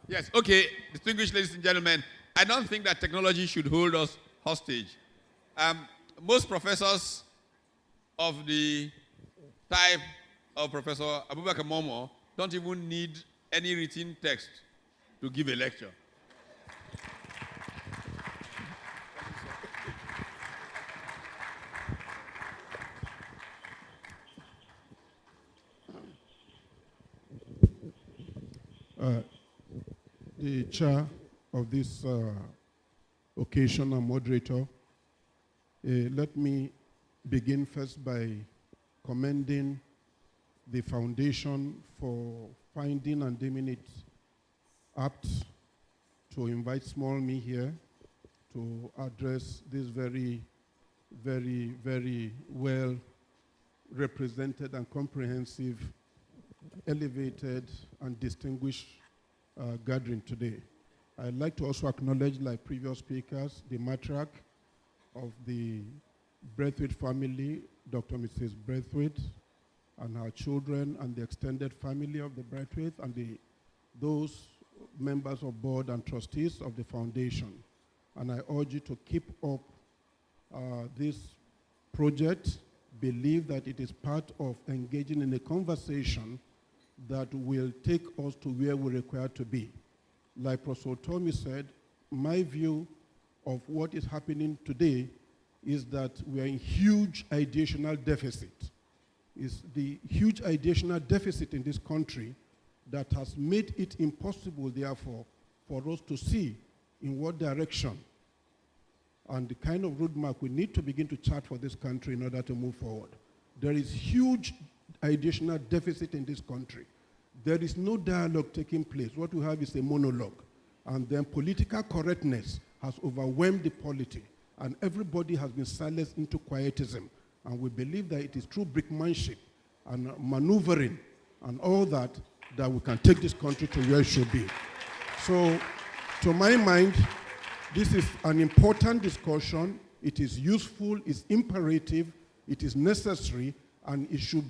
Yes, okay, distinguished ladies and gentlemen, I don't think that technology should hold us hostage. Most professors of the type of Professor Abubakar Momoh don't even need any written text to give a lecture. The chair of this occasion and moderator, let me begin first by commending the foundation for finding and deeming it apt to invite small me here to address this very, very, very well represented and comprehensive, elevated and distinguished gathering today. I'd like to also acknowledge, like previous speakers, the matriarch of the Braithwaite family, Dr. Mrs. Braithwaite, and her children, and the extended family of the Braithwaite, and those members of board and trustees of the foundation. And I urge you to keep up this project, believe that it is part of engaging in a conversation that will take us to where we require to be. Like Professor Tommy said, my view of what is happening today is that we are in huge ideational deficit. It's the huge ideational deficit in this country that has made it impossible, therefore, for us to see in what direction and the kind of roadmap we need to begin to chart for this country in order to move forward. There is huge ideational deficit in this country. There is no dialogue taking place. What we have is a monologue. And then political correctness has overwhelmed the polity. And everybody has been silenced into quietism. And we believe that it is through brickmanship and maneuvering and all that that we can take this country to where it should be. So, to my mind, this is an important discussion. It is useful, it's imperative, it is necessary, and it should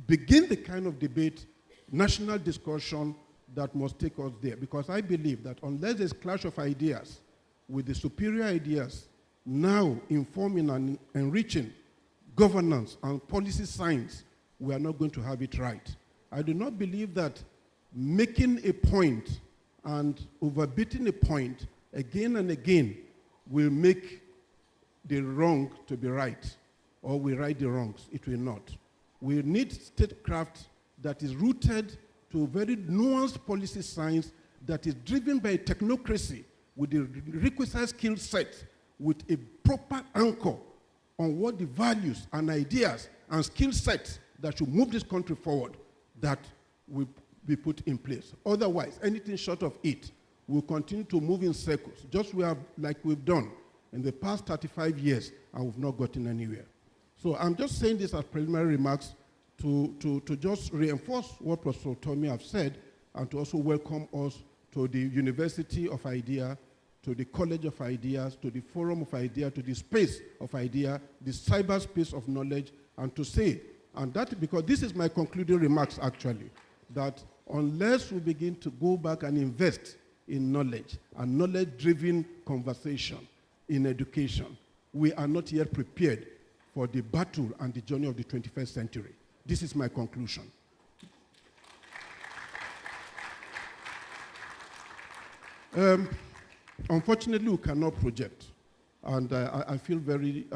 begin the kind of debate, national discussion that must take us there. Because I believe that unless there's clash of ideas with the superior ideas now informing and enriching governance and policy science, we are not going to have it right. I do not believe that making a point and overbeating a point again and again will make the wrong to be right, or we right the wrongs. It will not. We need statecraft that is rooted to very nuanced policy science that is driven by technocracy with the requisite skill set, with a proper anchor on what the values and ideas and skill sets that should move this country forward that will be put in place. Otherwise, anything short of it will continue to move in circles, just like we've done in the past 35 years, and we've not gotten anywhere. So I'm just saying this as preliminary remarks to just reinforce what Professor Tommy have said, and to also welcome us to the University of Idea, to the College of Ideas, to the Forum of Idea, to the space of idea, the cyberspace of knowledge, and to say, and that because this is my concluding remarks actually, that unless we begin to go back and invest in knowledge and knowledge-driven conversation in education, we are not yet prepared for the battle and the journey of the 21st century. This is my conclusion. Unfortunately, we cannot project. And I feel very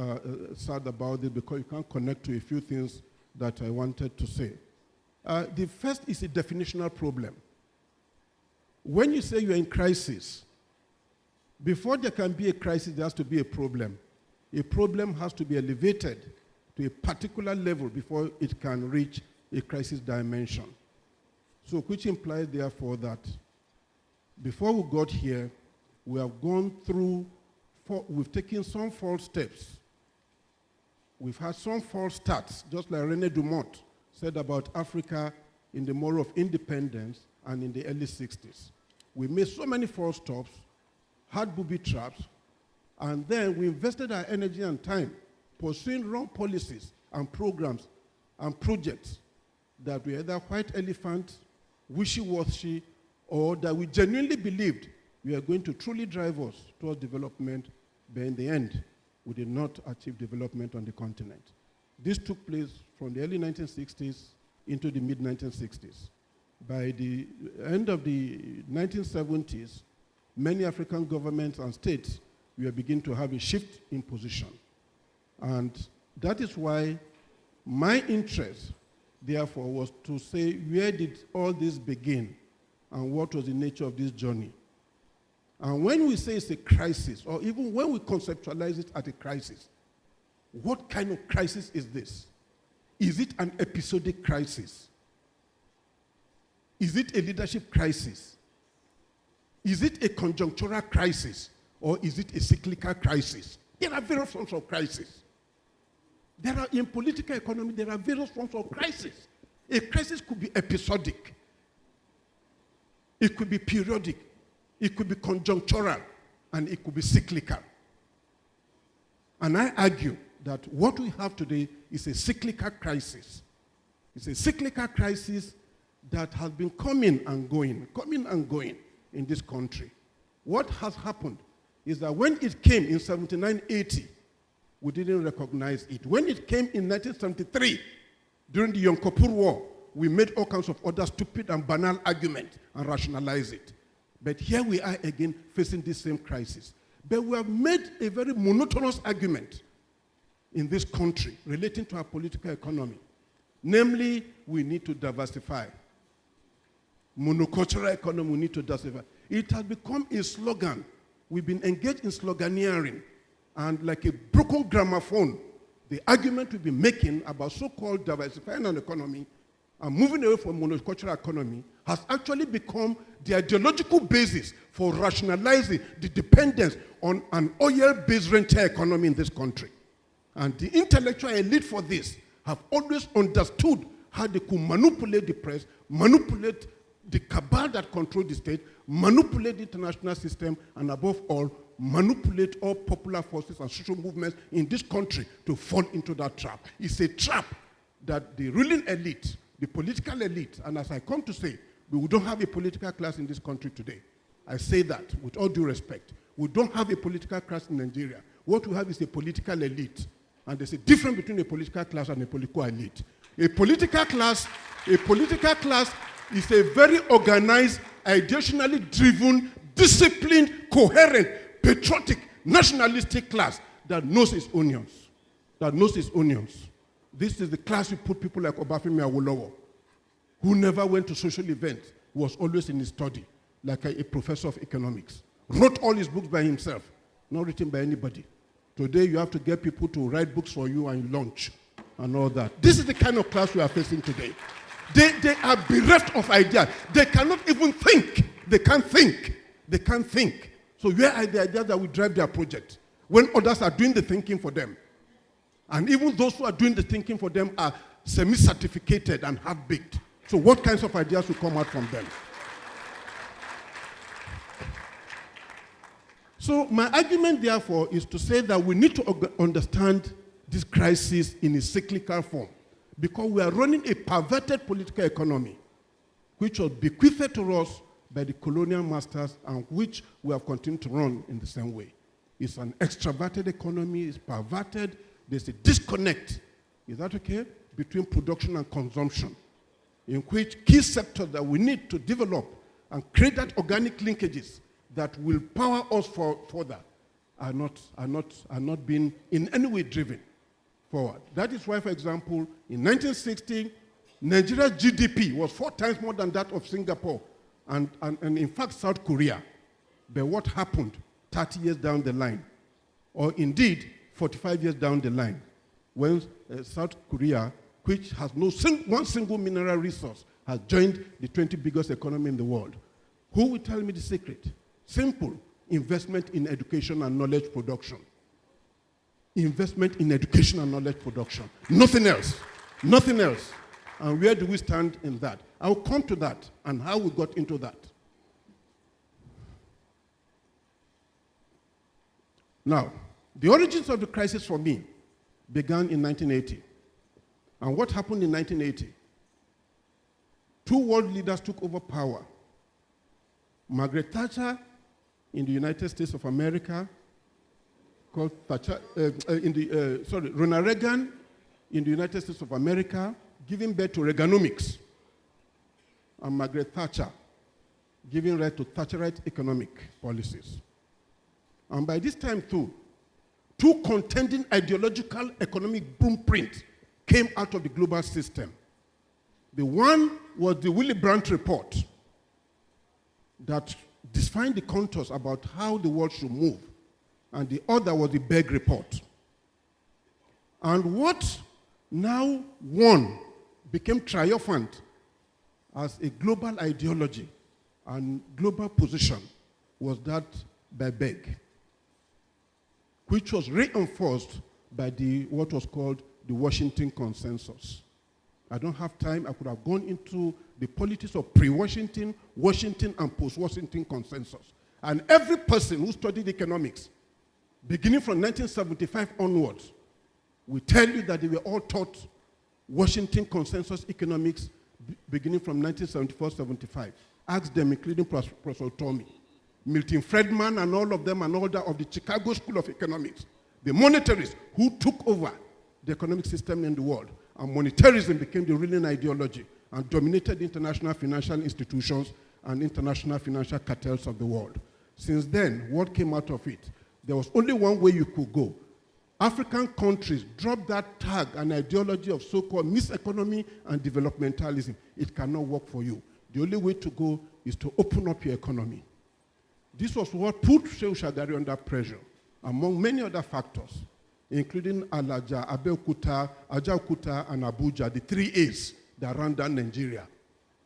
sad about it because you can't connect to a few things that I wanted to say. The first is a definitional problem. When you say you're in crisis, before there can be a crisis, there has to be a problem. A problem has to be elevated to a particular level before it can reach a crisis dimension. So which implies, therefore, that before we got here, we have gone through, we've taken some false steps. We've had some false starts, just like René Dumont said about Africa in the War of Independence and in the early 60s. We made so many false stops, had booby traps, and then we invested our energy and time pursuing wrong policies and programs and projects that were either white elephant, wishy-washy, or that we genuinely believed we are going to truly drive us towards development, but in the end, we did not achieve development on the continent. This took place from the early 1960s into the mid-1960s. By the end of the 1970s, many African governments and states were beginning to have a shift in position. And that is why my interest, therefore, was to say, where did all this begin and what was the nature of this journey? And when we say it's a crisis, or even when we conceptualize it as a crisis, what kind of crisis is this? Is it an episodic crisis? Is it a leadership crisis? Is it a conjunctural crisis? Or is it a cyclical crisis? There are various forms of crisis. In political economy, there are various forms of crisis. A crisis could be episodic. It could be periodic. It could be conjunctural. And it could be cyclical. And I argue that what we have today is a cyclical crisis. It's a cyclical crisis that has been coming and going in this country. What has happened is that when it came in 79-80, we didn't recognize it. When it came in 1973, during the Yom Kippur War, we made all kinds of other stupid and banal arguments and rationalized it. But here we are again facing this same crisis. But we have made a very monotonous argument in this country relating to our political economy. Namely, we need to diversify. Monocultural economy, we need to diversify. It has become a slogan. We've been engaged in sloganeering. And like a broken gramophone, the argument we've been making about so-called diversifying an economy and moving away from monocultural economy has actually become the ideological basis for rationalizing the dependence on an oil-based rental economy in this country. And the intellectual elite for this have always understood how they could manipulate the press, manipulate the cabal that control the state, manipulate the international system, and above all, manipulate all popular forces and social movements in this country to fall into that trap. It's a trap that the ruling elite, the political elite, and as I come to say, we don't have a political class in this country today. I say that with all due respect. We don't have a political class in Nigeria. What we have is a political elite. And there's a difference between a political class and a political elite. A political class is a very organized, ideationally driven, disciplined, coherent, patriotic, nationalistic class that knows its onions. This is the class we put people like Obafemi Awolowo, who never went to social events, was always in his study, like a professor of economics. Wrote all his books by himself, not written by anybody. Today you have to get people to write books for you and launch and all that. This is the kind of class we are facing today. They are bereft of ideas. They cannot even think. They can't think. So where are the ideas that will drive their project when others are doing the thinking for them? And even those who are doing the thinking for them are semi-certificated and half-baked. So what kinds of ideas will come out from them? So my argument, therefore, is to say that we need to understand this crisis in a cyclical form, because we are running a perverted political economy, which was bequeathed to us by the colonial masters and which we have continued to run in the same way. It's an extroverted economy, it's perverted, there's a disconnect, is that okay, between production and consumption, in which key sectors that we need to develop and create that organic linkages that will power us further are not being in any way driven forward. That is why, for example, in 1960, Nigeria's GDP was 4 times more than that of Singapore and in fact South Korea. But what happened 30 years down the line, or indeed 45 years down the line, when South Korea, which has one single mineral resource, has joined the 20 biggest economy in the world? Who will tell me the secret? Simple. Investment in education and knowledge production. Investment in education and knowledge production. Nothing else. Nothing else. And where do we stand in that? I'll come to that and how we got into that. Now, the origins of the crisis for me began in 1980. And what happened in 1980? 2 world leaders took over power. Margaret Thatcher in the United States of America, Ronald Reagan in the United States of America, giving birth to Reaganomics, and Margaret Thatcher giving rise to Thatcherite economic policies. And by this time too, two contending ideological economic blueprints came out of the global system. The one was the Willy Brandt report that defined the contours about how the world should move, and the other was the Berg report. And what now won, became triumphant as a global ideology and global position, was that by Berg, which was reinforced by what was called the Washington Consensus. I don't have time. I could have gone into the politics of pre-Washington, Washington, and post-Washington Consensus. And every person who studied economics, beginning from 1975 onwards, will tell you that they were all taught Washington Consensus economics beginning from 1974-75. Ask them, including Professor Tommy, Milton Friedman, and all of them, and all that of the Chicago School of Economics, the monetarists who took over the economic system in the world. And monetarism became the ruling ideology and dominated international financial institutions and international financial cartels of the world. Since then, what came out of it? There was only one way you could go. African countries dropped that tag and ideology of so-called mixed economy and developmentalism. It cannot work for you. The only way to go is to open up your economy. This was what put Shehu Shagari under pressure, among many other factors, including Alaja, Abeokuta, Ajaokuta, and Abuja, the 3 A's that ran down Nigeria.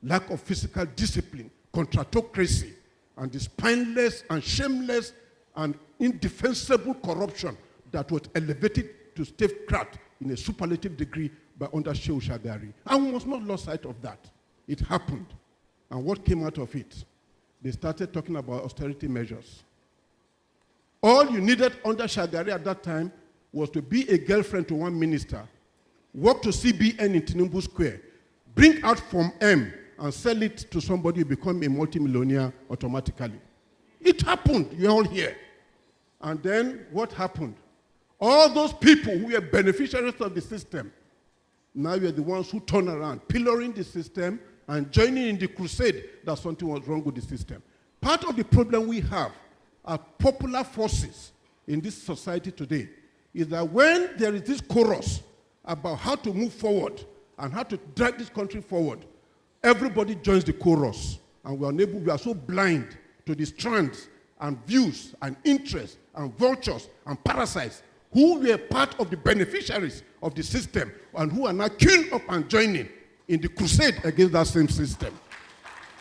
Lack of physical discipline, contractocracy, and the spineless and shameless and indefensible corruption that was elevated to statecraft in a superlative degree by under Shehu Shagari. And we must not lose sight of that. It happened. And what came out of it? They started talking about austerity measures. All you needed under Shagari at that time was to be a girlfriend to one minister, work to CBN in Tinubu Square, bring out Form M and sell it to somebody who become a multimillionaire automatically. It happened. You're all here. And then what happened? All those people who were beneficiaries of the system, now you're the ones who turn around, pillaring the system and joining in the crusade that something was wrong with the system. Part of the problem we have are popular forces in this society today is that when there is this chorus about how to move forward and how to drag this country forward, everybody joins the chorus. And we are so blind to the strands and views and interests and vultures and parasites who were part of the beneficiaries of the system and who are now queuing up and joining in the crusade against that same system.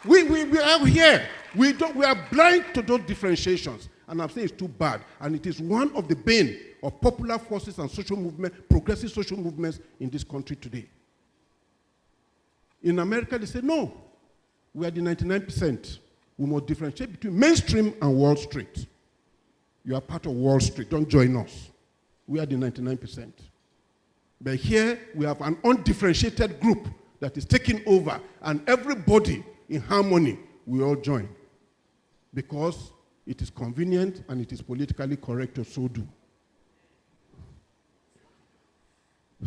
We are here. We are blind to those differentiations. And I'm saying it's too bad. And it is one of the bane of popular forces and social movements, progressive social movements in this country today. In America, they say, no, we are the 99%. We must differentiate between mainstream and Wall Street. You are part of Wall Street. Don't join us. We are the 99%. But here, we have an undifferentiated group that is taking over, and everybody in harmony, we all join. Because it is convenient and it is politically correct to so do.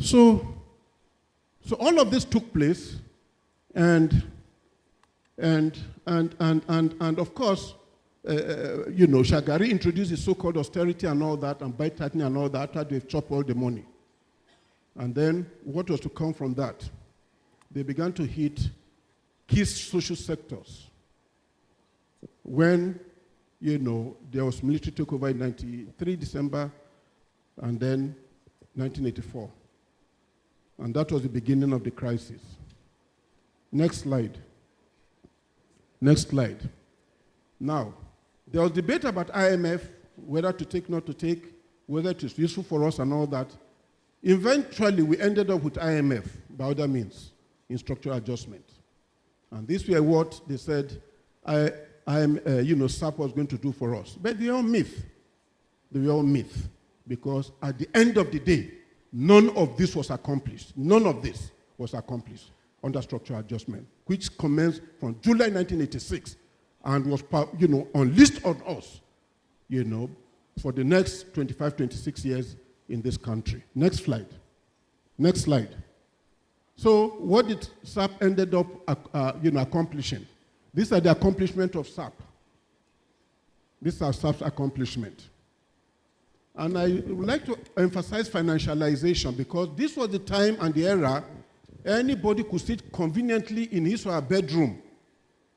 So all of this took place, and of course, Shagari introduced the so-called austerity and all that, and bite tightening and all that, after they've chopped all the money. And then what was to come from that? They began to hit key social sectors. When, there was military takeover in 93 December, and then 1984. And that was the beginning of the crisis. Next slide. Next slide. Now, there was debate about IMF, whether to take, not to take, whether it is useful for us and all that. Eventually, we ended up with IMF, by other means, in structural adjustment. And this were what they said SAP was going to do for us. But they are all myth. They were all myth. Because at the end of the day, none of this was accomplished. None of this was accomplished under structural adjustment, which commenced from July 1986 and was, unleashed on us, for the next 25, 26 years in this country. Next slide. Next slide. So what did SAP ended up, accomplishing? These are the accomplishments of SAP. These are SAP's accomplishment. And I would like to emphasize financialization, because this was the time and the era anybody could sit conveniently in his or her bedroom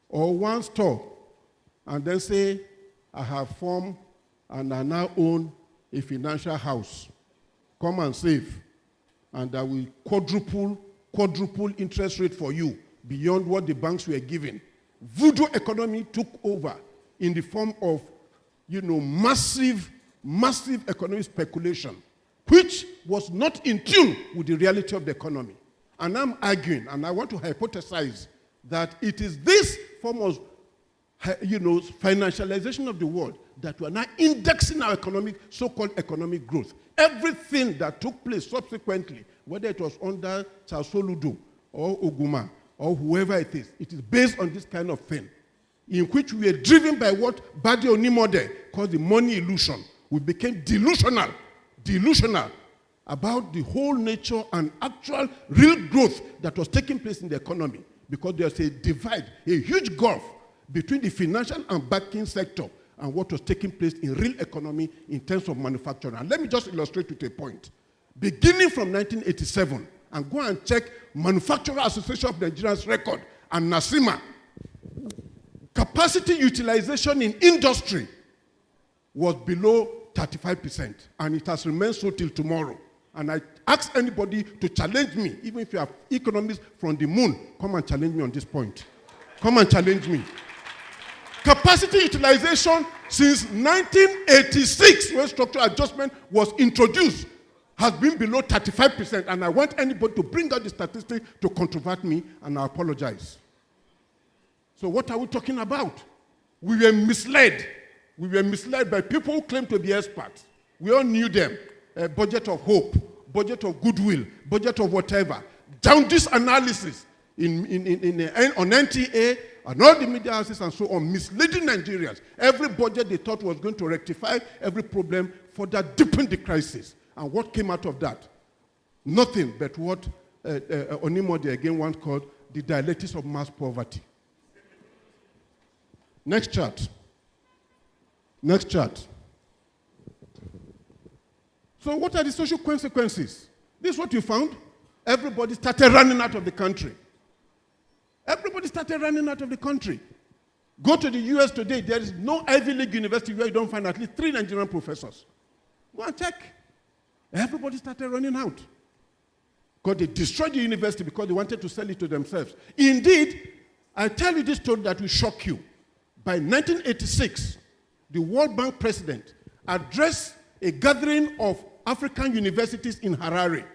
or one store and then say, I have formed and I now own a financial house. Come and save. And I will quadruple interest rate for you beyond what the banks were giving. Voodoo economy took over in the form of, massive economic speculation, which was not in tune with the reality of the economy. And I'm arguing, and I want to hypothesize that it is this form of, financialization of the world that we are now indexing our so-called economic growth. Everything that took place subsequently, whether it was under Charles Soludo or Oguma or whoever it is based on this kind of thing, in which we were driven by what Badi Onimode called the money illusion. We became delusional about the whole nature and actual real growth that was taking place in the economy, because there's a divide, a huge gulf between the financial and banking sector and what was taking place in real economy in terms of manufacturing. And let me just illustrate with a point. Beginning from 1987, and go and check Manufacturer Association of Nigeria's record and NASIMA, capacity utilization in industry was below 35%, and it has remained so till tomorrow. And I ask anybody to challenge me, even if you have economists from the moon, come and challenge me on this point. Come and challenge me. Capacity utilization since 1986, when structural adjustment was introduced, has been below 35%, and I want anybody to bring out the statistic to controvert me, and I apologize. So what are we talking about? We were misled. We were misled by people who claim to be experts. We all knew them. A budget of hope, budget of goodwill, budget of whatever. Jaundice analysis on NTA and all the media houses and so on, misleading Nigerians. Every budget they thought was going to rectify every problem further deepened the crisis. And what came out of that? Nothing but what Onimode again once called the dialectics of mass poverty. Next chart. Next chart. So what are the social consequences? This is what you found. Everybody started running out of the country. Everybody started running out of the country. Go to the US today, there is no Ivy League university where you don't find at least 3 Nigerian professors. Go and check. Everybody started running out. Because they destroyed the university because they wanted to sell it to themselves. Indeed, I tell you this story that will shock you. By 1986, the World Bank president addressed a gathering of African universities in Harare,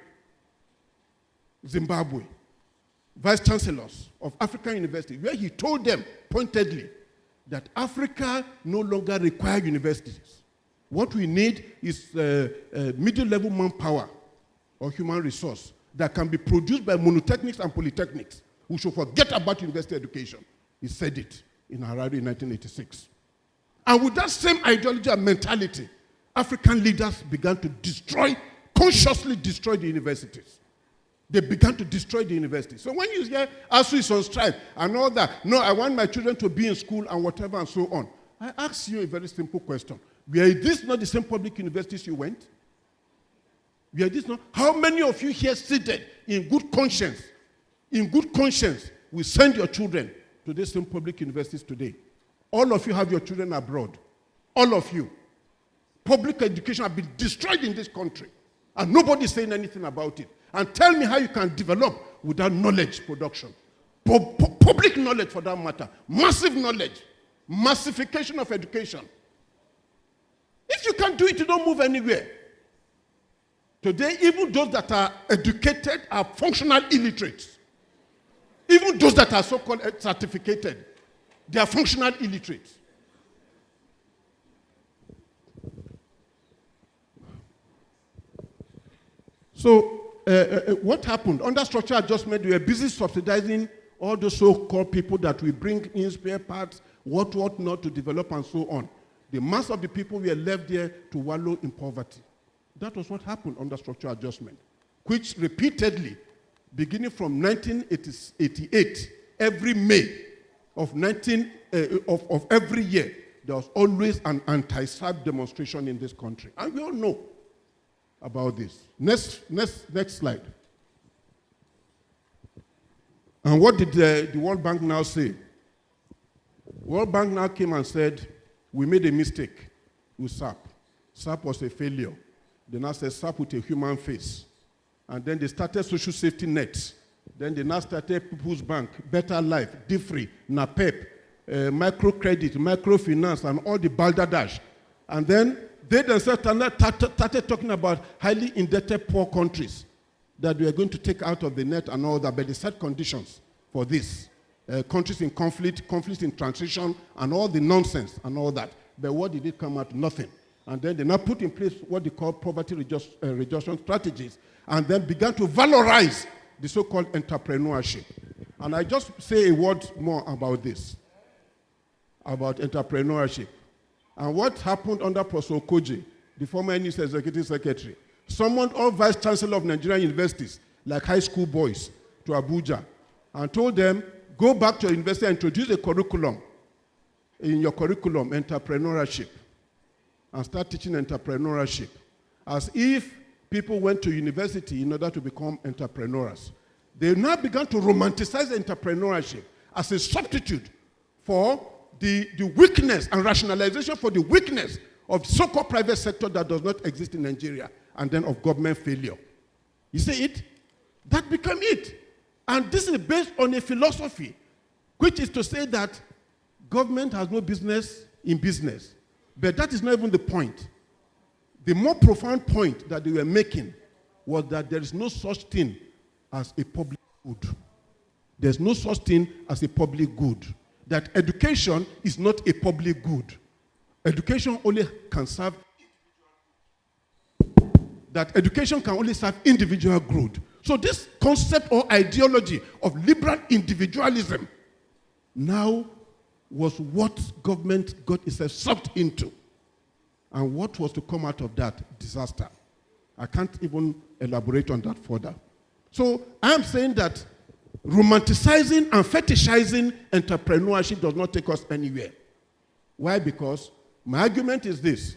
Zimbabwe, vice chancellors of African universities, where he told them pointedly that Africa no longer requires universities. What we need is middle-level manpower or human resource that can be produced by monotechnics and polytechnics. We should forget about university education. He said it in Harare in 1986. And with that same ideology and mentality, African leaders began to consciously destroy the universities. They began to destroy the universities. So when you hear ASU is on strike and all that, no, I want my children to be in school and whatever and so on. I ask you a very simple question. Were these not the same public universities you went? Were these not? How many of you here seated in good conscience, will send your children to these same public universities today? All of you have your children abroad. All of you. Public education has been destroyed in this country, and nobody is saying anything about it. And tell me how you can develop without knowledge production. Public knowledge, for that matter. Massive knowledge. Massification of education. If you can't do it, you don't move anywhere. Today, even those that are educated are functional illiterates. Even those that are so-called certificated, they are functional illiterates. So, what happened? Under structural adjustment, we were busy subsidizing all the so-called people that we bring in spare parts, what not to develop and so on. The mass of the people were left there to wallow in poverty. That was what happened under structural adjustment, which repeatedly, beginning from 1988, every May of every year, there was always an anti-SAP demonstration in this country. And we all know about this. Next slide. And what did the World Bank now say? World Bank now came and said, we made a mistake with SAP. SAP was a failure. They now said SAP with a human face. And then they started social safety nets. Then they now started People's Bank, Better Life, DFRI, NAPEP, microcredit, microfinance, and all the balderdash. And then they themselves started talking about highly indebted poor countries that we are going to take out of the net and all that, but they set conditions for this. Countries in conflict, conflicts in transition, and all the nonsense and all that. But what did it come out? Nothing. And then they now put in place what they call poverty reduction strategies, and then began to valorize the so-called entrepreneurship. And I just say a word more about this, about entrepreneurship. And what happened under Professor Okoje, the former NUS Executive Secretary, summoned all vice chancellors of Nigerian universities, like high school boys, to Abuja, and told them, go back to your university and introduce a curriculum, in your curriculum, entrepreneurship, and start teaching entrepreneurship, as if people went to university in order to become entrepreneurs. They now began to romanticize entrepreneurship as a substitute for the weakness and rationalization for the weakness of so-called private sector that does not exist in Nigeria, and then of government failure. You see it? That became it. And this is based on a philosophy, which is to say that government has no business in business. But that is not even the point. The more profound point that they were making was that there is no such thing as a public good. There's no such thing as a public good. That education is not a public good. Education only can serve, that education can only serve individual good. So this concept or ideology of liberal individualism now was what government got itself sucked into. And what was to come out of that? Disaster. I can't even elaborate on that further. So I am saying that romanticizing and fetishizing entrepreneurship does not take us anywhere. Why? Because my argument is this.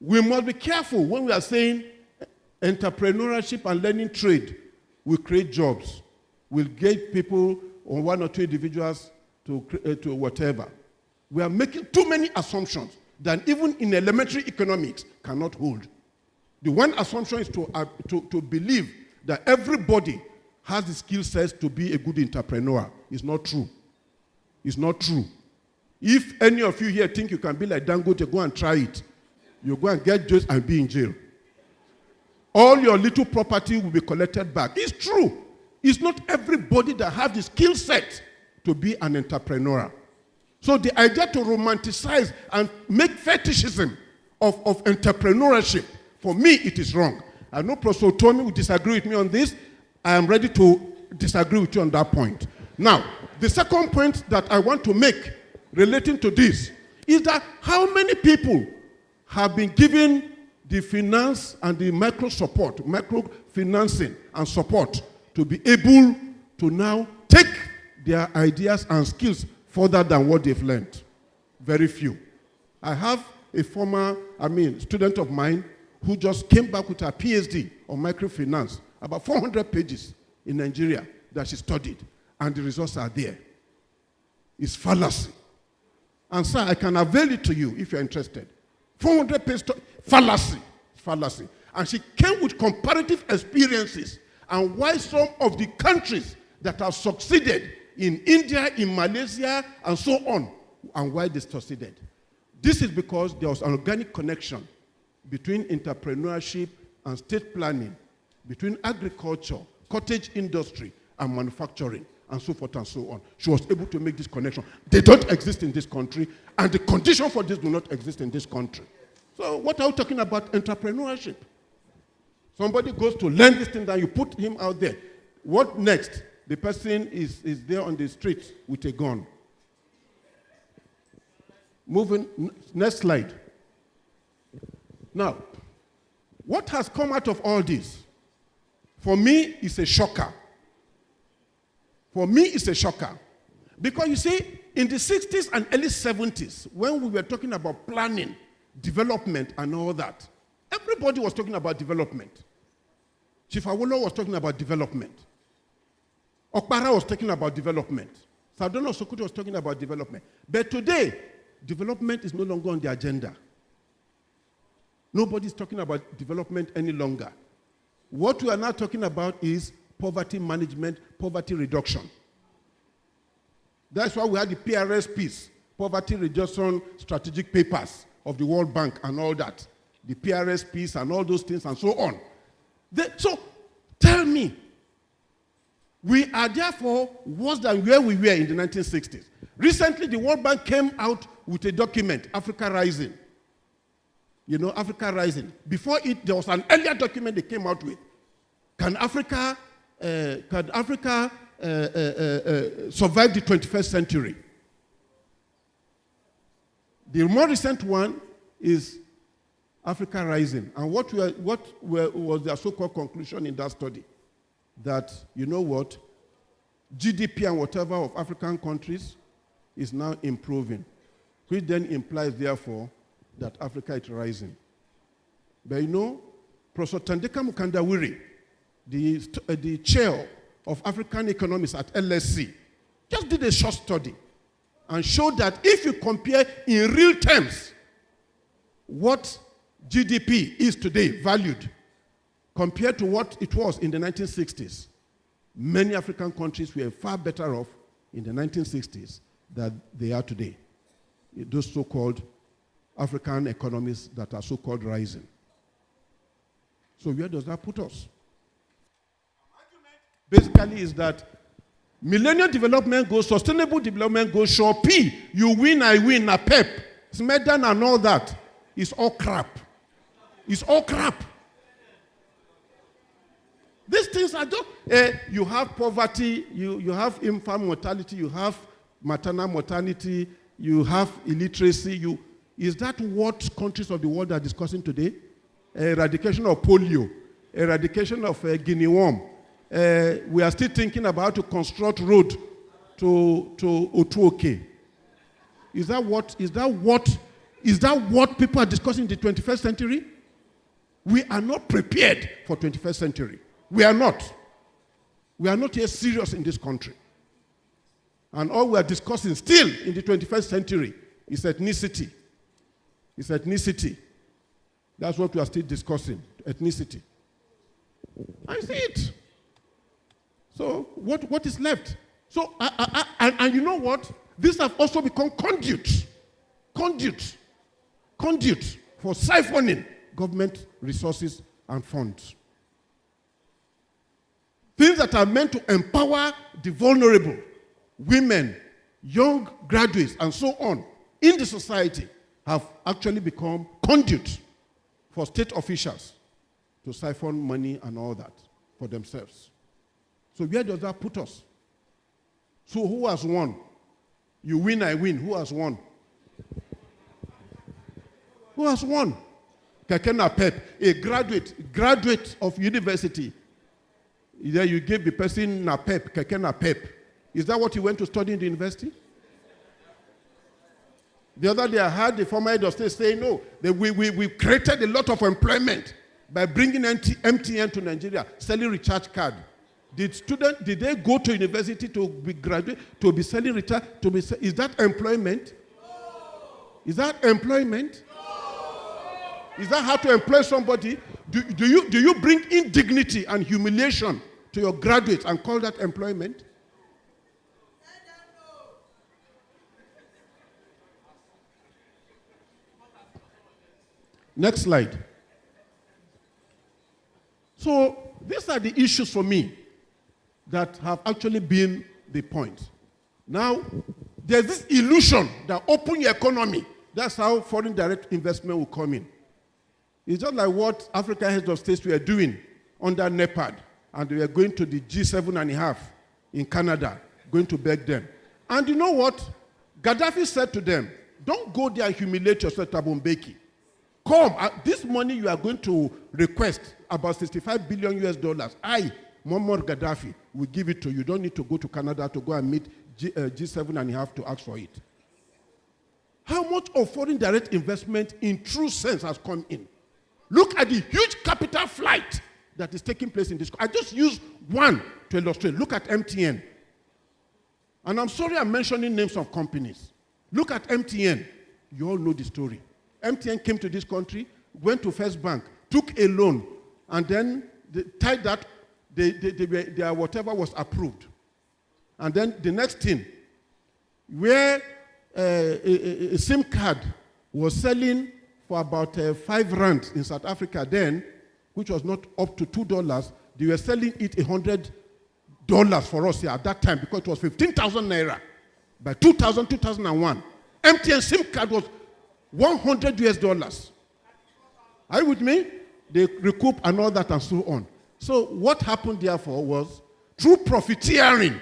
We must be careful when we are saying entrepreneurship and learning trade will create jobs, will get people or one or two individuals to whatever. We are making too many assumptions that even in elementary economics cannot hold. The one assumption is to believe that everybody has the skill sets to be a good entrepreneur. It's not true. It's not true. If any of you here think you can be like Dangote, go and try it. You go and get judged and be in jail. All your little property will be collected back. It's true. It's not everybody that has the skill set to be an entrepreneur. So the idea to romanticize and make fetishism of entrepreneurship, for me, it is wrong. I know Professor Tommy will disagree with me on this. I am ready to disagree with you on that point. Now, the second point that I want to make relating to this is that how many people have been given the finance and the microfinancing and support to be able to now take their ideas and skills further than what they've learned? Very few. I have a former, student of mine who just came back with her PhD on microfinance, about 400 pages in Nigeria that she studied, and the results are there. It's fallacy. And sir, I can avail it to you if you're interested. 400 pages, fallacy. And she came with comparative experiences and why some of the countries that have succeeded in India, in Malaysia, and so on, and why they succeeded. This is because there was an organic connection between entrepreneurship and state planning, between agriculture, cottage industry, and manufacturing, and so forth and so on. She was able to make this connection. They don't exist in this country, and the condition for this do not exist in this country. So what are we talking about entrepreneurship? Somebody goes to learn this thing, then you put him out there. What next? The person is there on the street with a gun. Moving, next slide. Now, what has come out of all this? For me, it's a shocker. For me, it's a shocker. Because you see, in the 60s and early 70s, when we were talking about planning, development, and all that, everybody was talking about development. Chief Awolowo was talking about development. Okpara was talking about development. Sardauna Sokoto was talking about development. But today, development is no longer on the agenda. Nobody's talking about development any longer. What we are now talking about is poverty management, poverty reduction. That's why we had the PRS piece, Poverty Reduction Strategic Papers of the World Bank and all that. The PRS piece and all those things and so on. So tell me, we are therefore worse than where we were in the 1960s. Recently, the World Bank came out with a document, Africa Rising. You know, Africa Rising. Before it, there was an earlier document they came out with. Can Africa survive the 21st century? The more recent one is Africa Rising. And what was their so-called conclusion in that study? That, you know what, GDP and whatever of African countries is now improving, which then implies, therefore, that Africa is rising. But you know, Professor Tandeka Mukandawiri, the chair of African economics at LSC, just did a short study and showed that if you compare in real terms what GDP is today valued compared to what it was in the 1960s, many African countries were far better off in the 1960s than they are today. Those so-called African economies that are so-called rising. So where does that put us? Basically is that Millennium Development Goals, Sustainable Development Goals, SURE P, you win, I win, a PEP, SMEDAN and all that, is all crap. It's all crap. These things are just, you have poverty, you have infant mortality, you have maternal mortality, you have illiteracy. Is that what countries of the world are discussing today? Eradication of polio, eradication of guinea worm. We are still thinking about how to construct road to Otuoke. Is that what people are discussing in the 21st century? We are not prepared for 21st century. We are not. We are not yet serious in this country. And all we are discussing still in the 21st century is ethnicity. It's ethnicity. That's what we are still discussing, ethnicity. I see it. So what is left? So, and you know what? These have also become conduit for siphoning government resources and funds. Things that are meant to empower the vulnerable, women, young graduates, and so on, in the society have actually become conduit for state officials to siphon money and all that for themselves. So where does that put us? So who has won? You win, I win. Who has won? Who has won? Kekena Pep, a graduate of university. Either you give the person NAPEP, Kekena Pep. Is that what he went to study in the university? The other day I heard the former head of state say, no, that we created a lot of employment by bringing MTN to Nigeria, selling recharge card. Did they go to university to be graduate, to be selling recharge? Is that employment? Is that employment? Is that how to employ somebody? Do you bring indignity and humiliation to your graduates and call that employment? Next slide. So these are the issues for me that have actually been the point. Now, there's this illusion that open your economy, that's how foreign direct investment will come in. It's just like what African heads of states were doing under NEPAD, and they were going to the G7.5 in Canada, going to beg them. And you know what? Gaddafi said to them, don't go there and humiliate yourself, Thabo Mbeki. Come, this money you are going to request, about 65 billion US dollars, Muammar Gaddafi, will give it to you. You don't need to go to Canada to go and meet G7 and you have to ask for it. How much of foreign direct investment in true sense has come in? Look at the huge capital flight that is taking place in this. I just use one to illustrate. Look at MTN. And I'm sorry I'm mentioning names of companies. Look at MTN. You all know the story. MTN came to this country, went to First Bank, took a loan, and then they tied that, their whatever was approved. And then the next thing, where a SIM card was selling for about 5 rand in South Africa then, which was not up to $2, they were selling it $100 for us here at that time because it was 15,000 naira. By 2001, MTN SIM card was $100 US. Are you with me? They recoup and all that and so on. So what happened therefore was, through profiteering,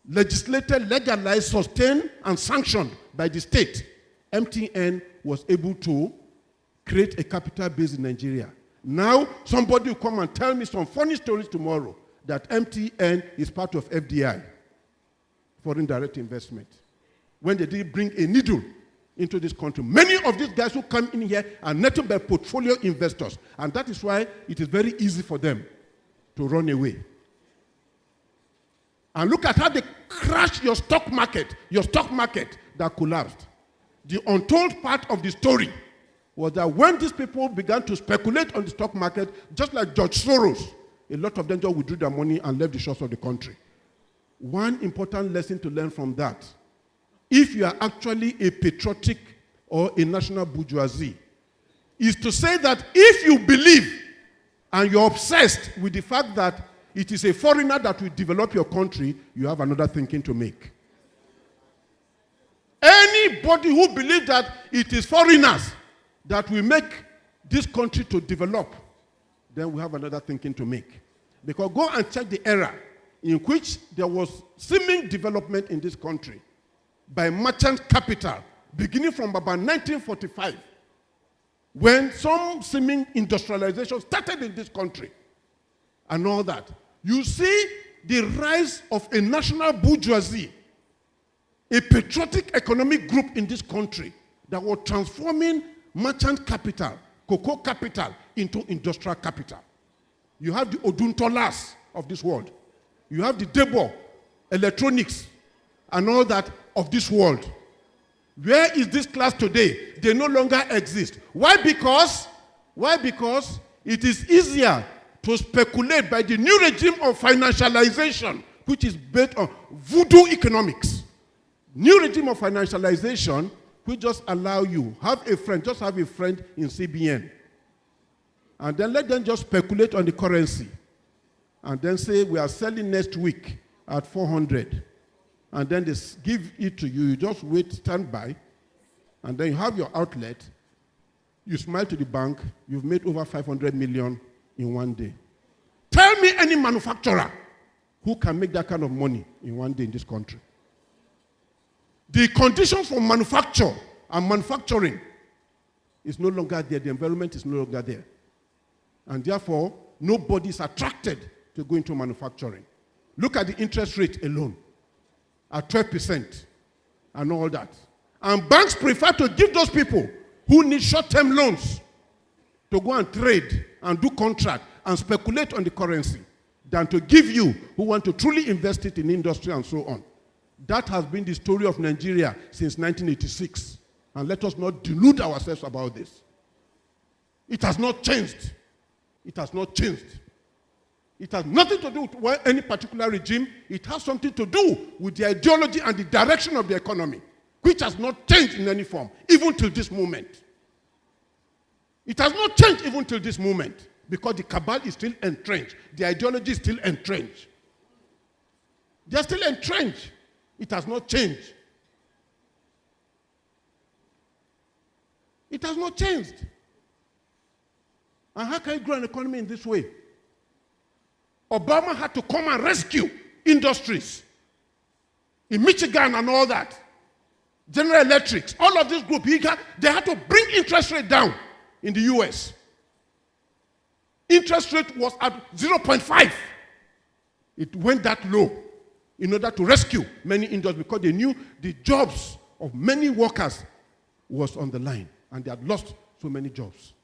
legislated, legalized, sustained, and sanctioned by the state, MTN was able to create a capital base in Nigeria. Now, somebody will come and tell me some funny stories tomorrow that MTN is part of FDI, foreign direct investment, when they didn't bring a needle into this country. Many of these guys who come in here are nothing but portfolio investors, and that is why it is very easy for them to run away. And look at how they crashed your stock market that collapsed. The untold part of the story was that when these people began to speculate on the stock market, just like George Soros, a lot of them just withdrew their money and left the shores of the country. One important lesson to learn from that, if you are actually a patriotic or a national bourgeoisie, is to say that if you believe and you're obsessed with the fact that it is a foreigner that will develop your country, you have another thinking to make. Anybody who believes that it is foreigners that will make this country to develop, then we have another thinking to make. Because go and check the era in which there was seeming development in this country by merchant capital, beginning from about 1945, when some seeming industrialization started in this country and all that. You see the rise of a national bourgeoisie, a patriotic economic group in this country that was transforming merchant capital, cocoa capital, into industrial capital. You have the Oduntolas of this world. You have the Debo, electronics, and all that of this world. Where is this class today? They no longer exist. Why? Because it is easier to speculate by the new regime of financialization, which is based on voodoo economics. New regime of financialization, which just allow you, just have a friend in CBN. And then let them just speculate on the currency. And then say, we are selling next week at 400. And then they give it to you. You just wait, stand by. And then you have your outlet. You smile to the bank. You've made over 500 million in one day. Tell me any manufacturer who can make that kind of money in one day in this country. The conditions for manufacture and manufacturing is no longer there. The environment is no longer there. And therefore, nobody is attracted to go into manufacturing. Look at the interest rate alone at 12% and all that. And banks prefer to give those people who need short-term loans to go and trade and do contract and speculate on the currency than to give you who want to truly invest it in industry and so on. That has been the story of Nigeria since 1986. And let us not delude ourselves about this. It has not changed. It has not changed. It has nothing to do with any particular regime. It has something to do with the ideology and the direction of the economy, which has not changed in any form, even till this moment. It has not changed even till this moment, because the cabal is still entrenched. The ideology is still entrenched. They are still entrenched. It has not changed. It has not changed. And how can you grow an economy in this way? Obama had to come and rescue industries in Michigan and all that. General Electric, all of this group, they had to bring interest rate down in the US. Interest rate was at 0.5. It went that low in order to rescue many industries because they knew the jobs of many workers was on the line and they had lost so many jobs.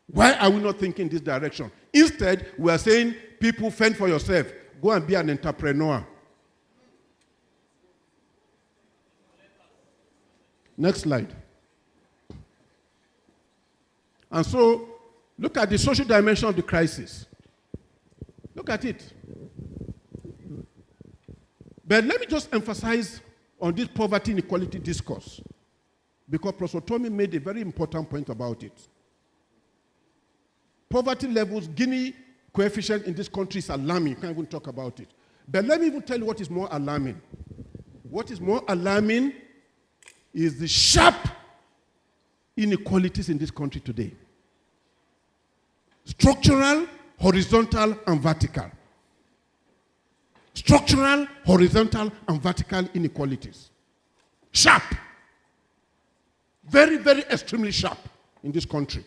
Why are we not thinking this direction? Instead, we are saying, people, fend for yourself. Go and be an entrepreneur. Next slide. And so, look at the social dimension of the crisis. Look at it. But let me just emphasize on this poverty inequality discourse, because Professor Tommy made a very important point about it. Poverty levels, Gini coefficient in this country is alarming. You can't even talk about it. But let me even tell you what is more alarming. What is more alarming is the sharp inequalities in this country today. Structural, horizontal, and vertical. Structural, horizontal, and vertical inequalities. Sharp. Very, very extremely sharp in this country.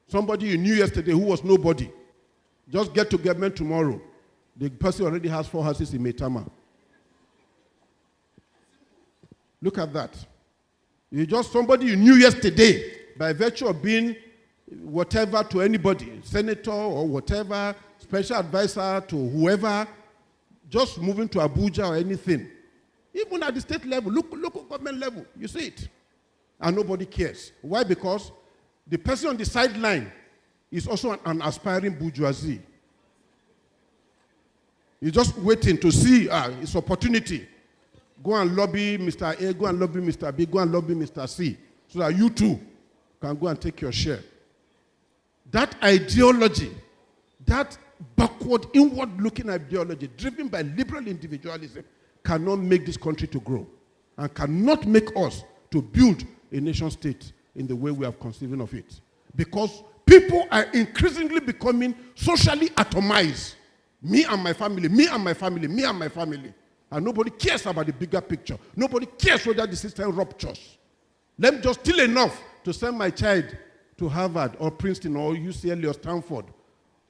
Somebody you knew yesterday who was nobody. Just get to government tomorrow. The person already has 4 houses in Maitama. Look at that. You're just somebody you knew yesterday by virtue of being whatever to anybody, senator or whatever, special advisor to whoever, just moving to Abuja or anything. Even at the state level, local government level, you see it. And nobody cares. Why? Because the person on the sideline is also an aspiring bourgeoisie. He's just waiting to see his opportunity. Go and lobby Mr. A, go and lobby Mr. B, go and lobby Mr. C, so that you too can go and take your share. That ideology, that backward, inward-looking ideology driven by liberal individualism cannot make this country to grow and cannot make us to build a nation state in the way we are conceiving of it. Because people are increasingly becoming socially atomized. Me and my family, me and my family, me and my family. And nobody cares about the bigger picture. Nobody cares whether the system ruptures. Let me just steal enough to send my child to Harvard or Princeton or UCLA or Stanford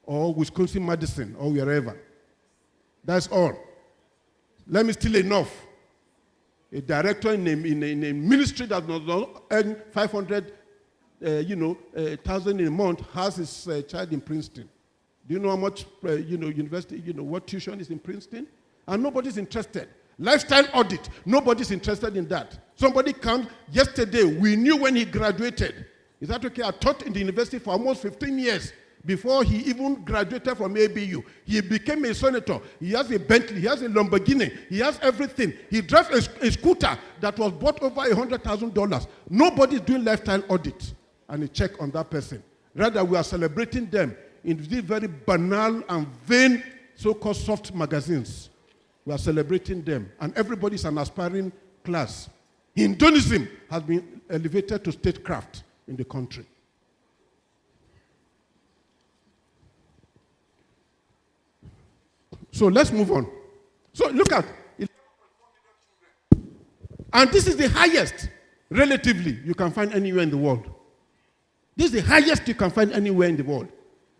or Wisconsin-Madison or wherever. That's all. Let me steal enough. A director in a ministry that does not earn 500, thousand in a month has his child in Princeton. Do you know how much, university, what tuition is in Princeton? And nobody's interested. Lifestyle audit, nobody's interested in that. Somebody came yesterday, we knew when he graduated. Is that okay? I taught in the university for almost 15 years before he even graduated from ABU. He became a senator. He has a Bentley, he has a Lamborghini, he has everything. He drives a scooter that was bought over $100,000. Nobody's doing lifestyle audit and a check on that person. Rather, we are celebrating them in these very banal and vain so-called soft magazines. We are celebrating them, and everybody is an aspiring class. Hinduism has been elevated to statecraft in the country. So let's move on. So look at it. And this is the highest, relatively, you can find anywhere in the world. This is the highest you can find anywhere in the world.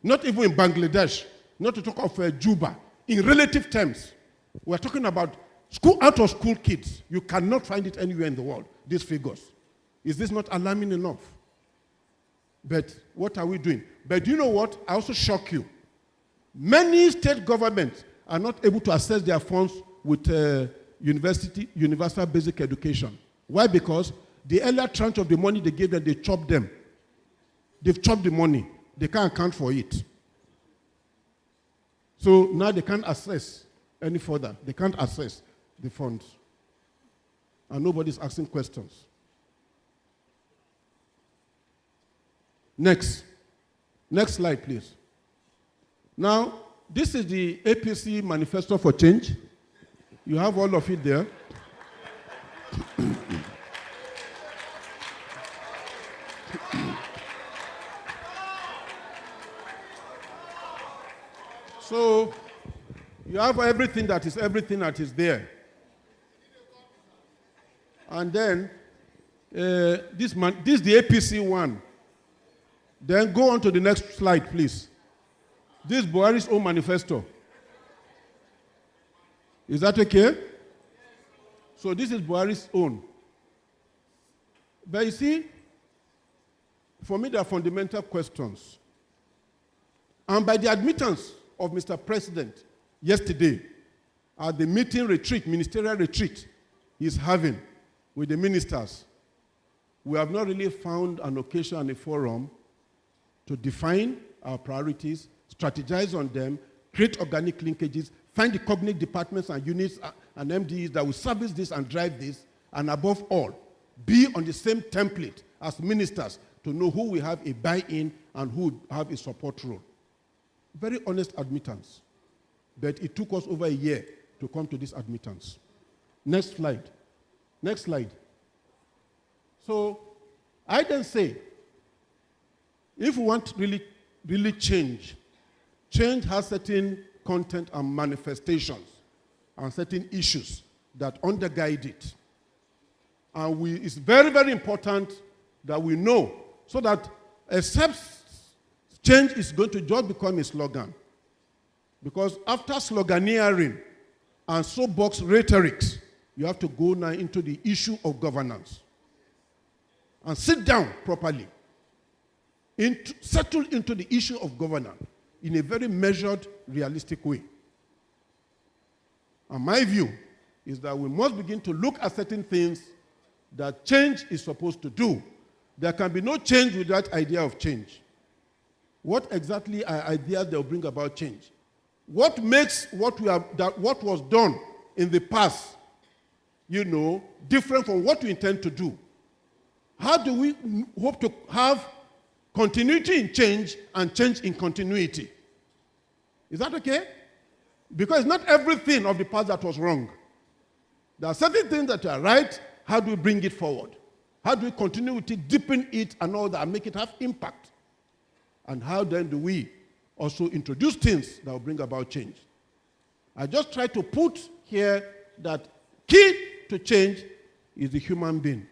Not even in Bangladesh, not to talk of Juba. In relative terms, we're talking about out-of-school kids. You cannot find it anywhere in the world, these figures. Is this not alarming enough? But what are we doing? But do you know what? I also shock you. Many state governments are not able to access their funds with universal basic education. Why? Because the earlier tranche of the money they gave them, they chopped them. They've chopped the money. They can't account for it. So now they can't access any further. They can't access the funds. And nobody's asking questions. Next. Next slide, please. Now, this is the APC Manifesto for Change. You have all of it there. So, You have everything that is there. And then, this is the APC one. Then go on to the next slide, please. This is Buhari's own manifesto. Is that okay? So this is Buhari's own. But you see, for me, there are fundamental questions. And by the admittance of Mr. President yesterday at the ministerial retreat he's having with the ministers, we have not really found an occasion and a forum to define our priorities, strategize on them, create organic linkages, find the cognate departments and units and MDEs that will service this and drive this, and above all, be on the same template as ministers to know who will have a buy-in and who will have a support role. Very honest admittance. But it took us over a year to come to this admittance. Next slide. Next slide. So I then say, if we want really change has certain content and manifestations and certain issues that underguide it. And it's very, very important that we know so that except change is going to just become a slogan. Because after sloganeering and soapbox rhetorics, you have to go now into the issue of governance. And sit down properly. Settle into the issue of governance in a very measured, realistic way. And my view is that we must begin to look at certain things that change is supposed to do. There can be no change without idea of change. What exactly are ideas that will bring about change? What makes what was done in the past, different from what we intend to do? How do we hope to have continuity in change and change in continuity? Is that okay? Because not everything of the past that was wrong. There are certain things that are right. How do we bring it forward? How do we continue with it, deepen it, and all that, and make it have impact? And how then do we also introduce things that will bring about change? I just try to put here that key to change is the human being.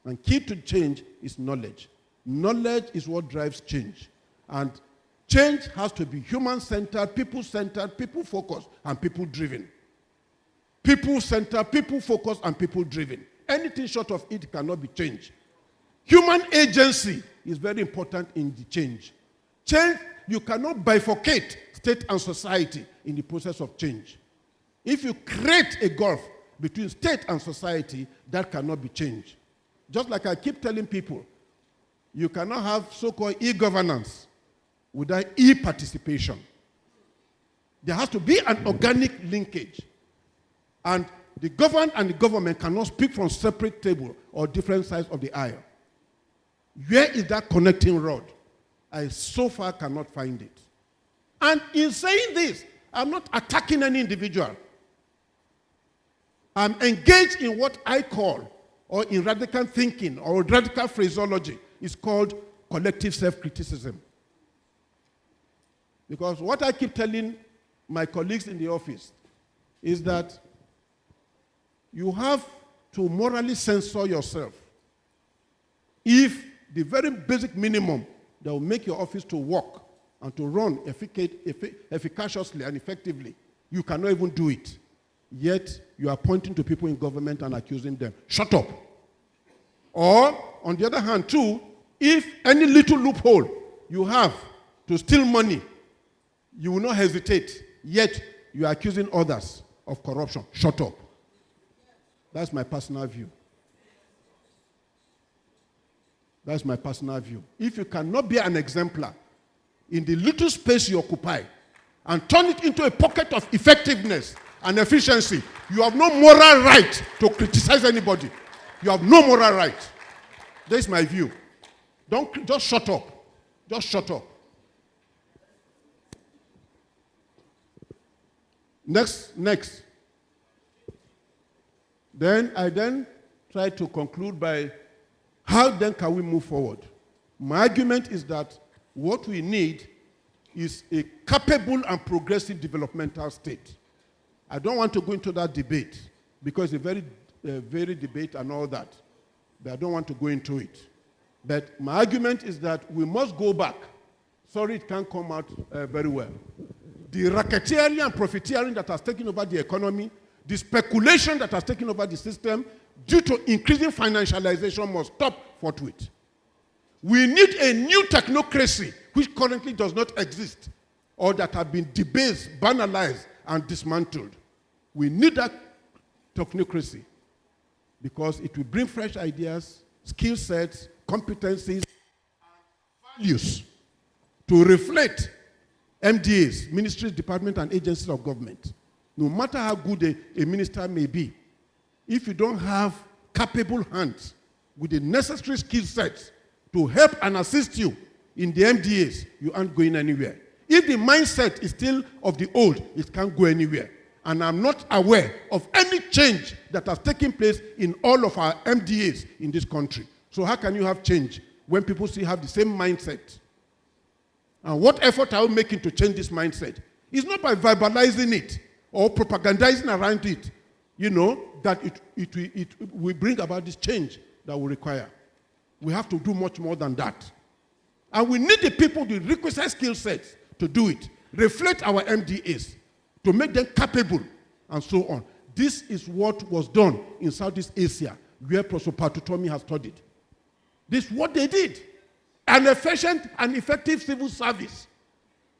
And key to change is knowledge. Knowledge is what drives change. And change has to be human-centered, people-focused, and people-driven. People-centered, people-focused, and people-driven. Anything short of it cannot be changed. Human agency is very important in the change. Change, you cannot bifurcate state and society in the process of change. If you create a gulf between state and society, that cannot be changed. Just like I keep telling people, you cannot have so-called e-governance without e-participation. There has to be an organic linkage. And the governed and the government cannot speak from separate table or different sides of the aisle. Where is that connecting rod? I so far cannot find it. And in saying this, I'm not attacking any individual. I'm engaged in what I call, or in radical thinking, or radical phraseology, is called collective self-criticism. Because what I keep telling my colleagues in the office is that you have to morally censor yourself if the very basic minimum that will make your office to work and to run efficaciously and effectively, you cannot even do it. Yet, you are pointing to people in government and accusing them. Shut up. Or, on the other hand, too, if any little loophole you have to steal money, you will not hesitate. Yet, you are accusing others of corruption. Shut up. That's my personal view. That's my personal view. If you cannot be an exemplar in the little space you occupy and turn it into a pocket of effectiveness and efficiency, you have no moral right to criticize anybody. You have no moral right. That is my view. Don't just shut up. Just shut up. Next. Then I try to conclude by how then can we move forward? My argument is that what we need is a capable and progressive developmental state. I don't want to go into that debate because it's a very debate and all that. But I don't want to go into it. But my argument is that we must go back. Sorry, it can't come out very well. The racketeering and profiteering that has taken over the economy, the speculation that has taken over the system due to increasing financialization must stop forthwith. We need a new technocracy which currently does not exist or that have been debased, banalized, and dismantled. We need that technocracy because it will bring fresh ideas, skill sets, competencies, and values to reflect MDAs, ministries, departments, and agencies of government. No matter how good a minister may be, if you don't have capable hands with the necessary skill sets to help and assist you in the MDAs, you aren't going anywhere. If the mindset is still of the old, it can't go anywhere. And I'm not aware of any change that has taken place in all of our MDAs in this country. So how can you have change when people still have the same mindset? And what effort are we making to change this mindset? It's not by verbalizing it or propagandizing around it, that it will bring about this change that we require. We have to do much more than that. And we need the people, the requisite skill sets to do it. Reflect our MDAs, to make them capable, and so on. This is what was done in Southeast Asia, where Professor Patutomi has studied. This is what they did. An efficient and effective civil service.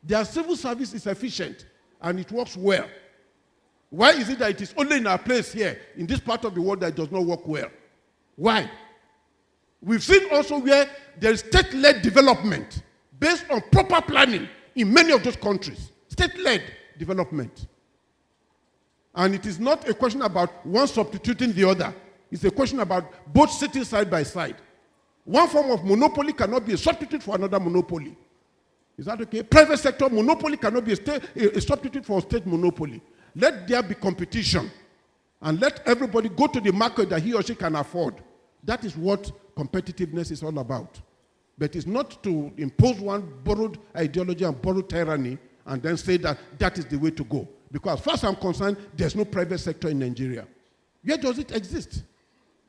Their civil service is efficient, and it works well. Why is it that it is only in our place here, in this part of the world, that it does not work well? Why? We've seen also where there is state-led development based on proper planning in many of those countries. State-led development. And it is not a question about one substituting the other. It's a question about both sitting side by side. One form of monopoly cannot be a substitute for another monopoly. Is that okay? Private sector monopoly cannot be a substitute for a state monopoly. Let there be competition. And let everybody go to the market that he or she can afford. That is what competitiveness is all about. But it's not to impose one borrowed ideology and borrowed tyranny and then say that that is the way to go. Because as far as I'm concerned, there's no private sector in Nigeria. Where does it exist?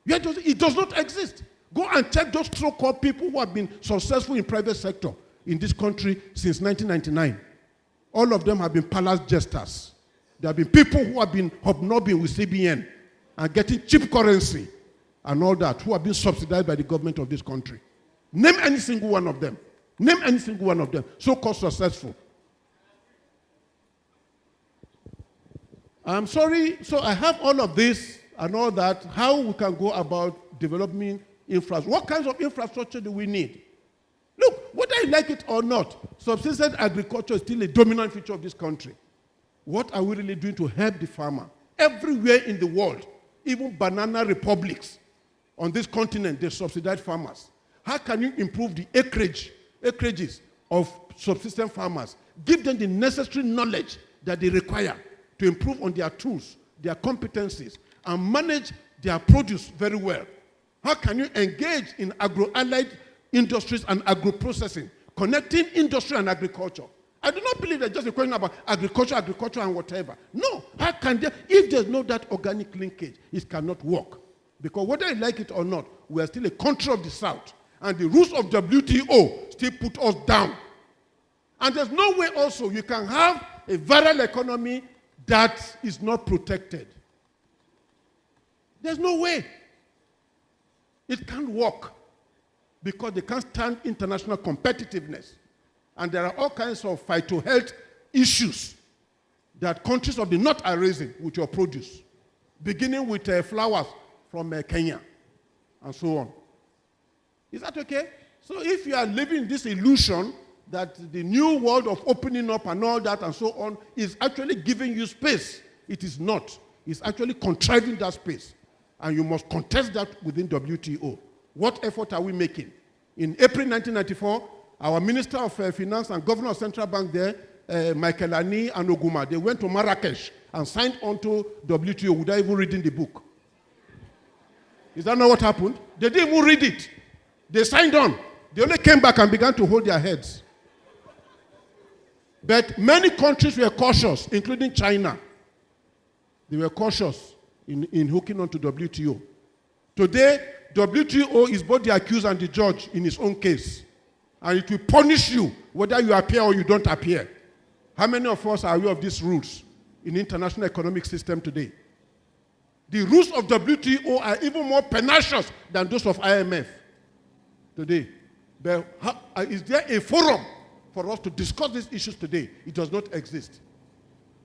It does not exist. Go and check those so-called people who have been successful in private sector in this country since 1999. All of them have been palace jesters. There have been people who have been hobnobbing with CBN and getting cheap currency and all that, who have been subsidized by the government of this country. Name any single one of them. Name any single one of them. So-called successful. I'm sorry, so I have all of this and all that, how we can go about developing infrastructure. What kinds of infrastructure do we need? Look, whether you like it or not, subsistence agriculture is still a dominant feature of this country. What are we really doing to help the farmer? Everywhere in the world, even banana republics on this continent, they subsidize farmers. How can you improve the acreages of subsistence farmers? Give them the necessary knowledge that they require to improve on their tools, their competencies, and manage their produce very well. How can you engage in agro-allied industries and agro-processing, connecting industry and agriculture? I do not believe that just a question about agriculture and whatever. No, how can they, if there's no that organic linkage, it cannot work. Because whether you like it or not, we are still a country of the South, and the rules of WTO still put us down. And there's no way also you can have a viral economy that is not protected. There's no way. It can't work because they can't stand international competitiveness. And there are all kinds of phytohealth issues that countries of the North are raising with your produce, beginning with flowers from Kenya and so on. Is that okay? So if you are living this illusion that the new world of opening up and all that and so on is actually giving you space, it is not. It's actually contriving that space. And you must contest that within WTO. What effort are we making? In April 1994, our Minister of Finance and Governor of Central Bank there, Michael Ani and Oguma, they went to Marrakesh and signed onto WTO without even reading the book. Is that not what happened? They didn't even read it. They signed on. They only came back and began to hold their heads. But many countries were cautious, including China. They were cautious in hooking onto WTO. Today, WTO is both the accused and the judge in its own case. And it will punish you whether you appear or you don't appear. How many of us are aware of these rules in the international economic system today? The rules of WTO are even more pernicious than those of IMF today. But is there a forum for us to discuss these issues today? It does not exist.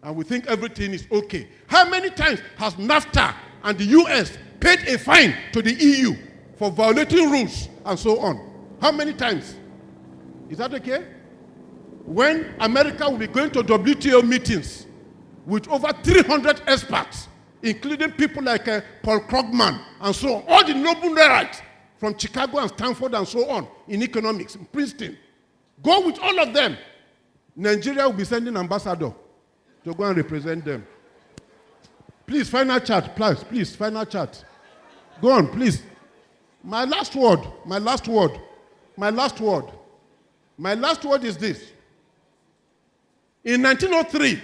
And we think everything is okay. How many times has NAFTA and the US paid a fine to the EU for violating rules and so on? How many times? Is that okay? When America will be going to WTO meetings with over 300 experts, including people like Paul Krugman and so on, all the Nobel laureates from Chicago and Stanford and so on in economics, in Princeton. Go with all of them. Nigeria will be sending an ambassador to go and represent them. Please, final chat, please, final chat. Go on, please. My last word is this. In 1903,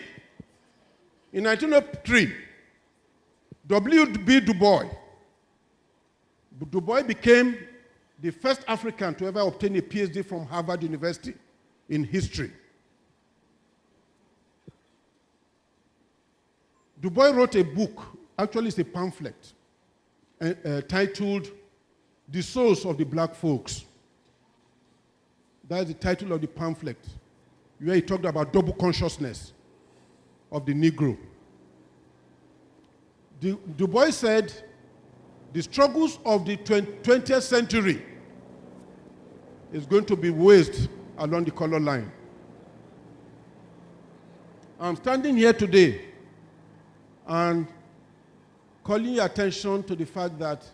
W.B. Du Bois became the first African to ever obtain a PhD from Harvard University in history. Du Bois wrote a book, actually it's a pamphlet, titled The Souls of the Black Folks. That is the title of the pamphlet, where he talked about double consciousness of the Negro. Du Bois said, the struggles of the 20th century is going to be waged along the color line. I'm standing here today and calling your attention to the fact that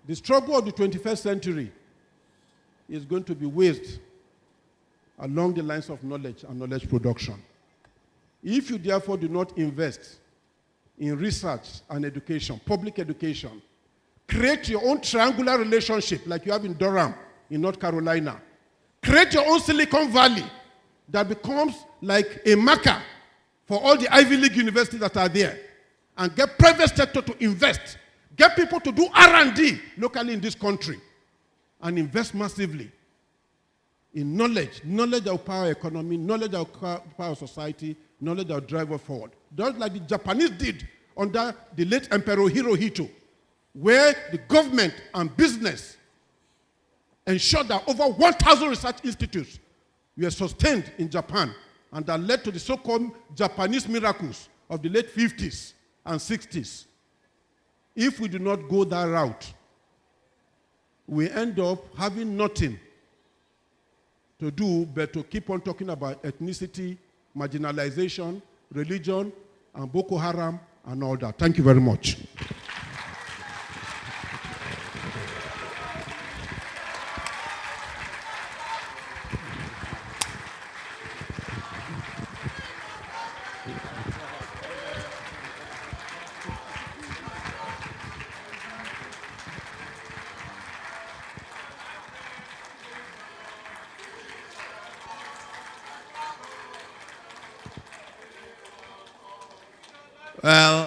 the struggle of the 21st century is going to be waged along the lines of knowledge and knowledge production. If you therefore do not invest in research and education, public education, create your own triangular relationship like you have in Durham, in North Carolina, create your own Silicon Valley that becomes like a marker for all the Ivy League universities that are there, and get private sector to invest, get people to do R&D locally in this country, and invest massively in knowledge that will power economy, knowledge that will power society, knowledge that will drive us forward. Just like the Japanese did under the late Emperor Hirohito, where the government and business ensured that over 1,000 research institutes were sustained in Japan, and that led to the so-called Japanese miracles of the late 50s and 60s. If we do not go that route, we end up having nothing to do but to keep on talking about ethnicity, marginalization, religion, and Boko Haram, and all that. Thank you very much. Well,